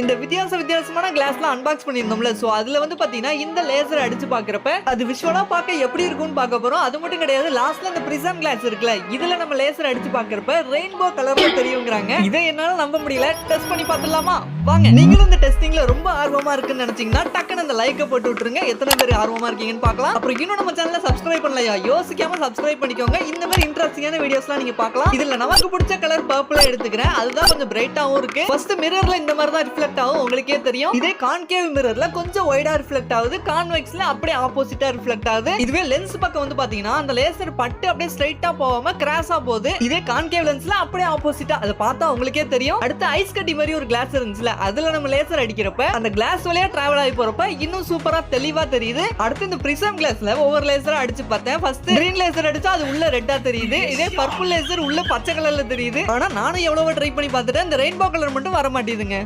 இந்த வித்தியாசமான கிளாஸ்ல அன்பாக்ஸ் பண்ணியிருந்தோம்ல. சோ அதுல வந்து பாத்தீங்கன்னா இந்த லேசர் அடிச்சு பாக்குறப்ப அது விஷுவலா பார்க்க எப்படி இருக்கும்னு பார்க்க போறோம். அது மட்டும் கிடையாது, லாஸ்ட்ல இந்த பிரிசம் கிளாஸ் இருக்குல்ல, இதுல நம்ம லேசர் அடிச்சு பாக்குறப்ப ரெயின்போ கலர்ல தெரியும்ங்கறாங்க. இதை என்னால நம்ப முடியல. டெஸ்ட் பண்ணி பார்த்துடலாமா? வாங்க. நீங்களும் இந்த டெஸ்டிங்ல ரொம்ப ஆர்வமா இருக்குன்னு நினைச்சீங்கன்னா டக்குன்னு அந்த லைக்கை போட்டு விட்டுருங்க. எத்தனை பேர் ஆர்வமா இருக்கீங்கன்னு பார்க்கலாம். அப்புறம் இன்னும் நம்ம சேனலை சப்ஸ்கிரைப் பண்ணலையா? யோசிக்காம சப்ஸ்கிரைப் பண்ணிக்கோங்க. இந்த மாதிரி இன்ட்ரெஸ்டிங்கான வீடியோஸ்லாம் நீங்க பார்க்கலாம். இதுல நமக்கு பிடிச்ச கலர் பர்பிளா எடுத்துக்கிறேன். அதுதான் கொஞ்சம் பிரைட்டாவும் இருக்கு. ஃபர்ஸ்ட் மிரர்ல இந்த மாதிரி தான் ரிஃப்ளெக்ட் ஆகும், உங்களுக்கே தெரியும். இதே கான்கேவ் மிரர்ல கொஞ்சம் வைடா ரிஃப்ளெக்ட் ஆகுது, கான்வெக்ஸ்ல அப்படியே ஆப்போசிட்டா ரிஃப்ளெக்ட் ஆகுது. இதுவே லென்ஸ் பக்கம் வந்து பாத்தீங்கன்னா அந்த லேசர் பட்டு அப்படியே ஸ்ட்ரைட்டா போகாம கிராஸா போகுது. இதே கான்கேவ் லென்ஸ்ல அப்படியே ஆப்போசிட்டா, அதை பார்த்தா உங்களுக்கே தெரியும். அடுத்து ஐஸ் கட்டி மாதிரி ஒரு கிளாஸ் இருந்துச்சுல, அதுல நம்ம லேசர் அடிக்கிறப்ப அந்த கிளாஸ் வழியா டிராவல் ஆகி போறப்ப இன்னும் சூப்பரா தெளிவா தெரியுது. அடுத்து இந்த பிரிசம் கிளாஸ்ல ஒவ்வொரு லேசரா அடிச்சு பார்த்தேன். ஃபர்ஸ்ட் கிரீன் லேசர் அடிச்சா அது உள்ள ரெட்டா தெரியுது. இதே பர்பிள் லேசர் உள்ள பச்சை கலர்ல தெரியுது. ஆனா நானும் எவ்வளவோ ட்ரை பண்ணி பார்த்துட்டேன், இந்த ரெயின்போ கலர் மட்டும் வர மாட்டேங்குதுங்க.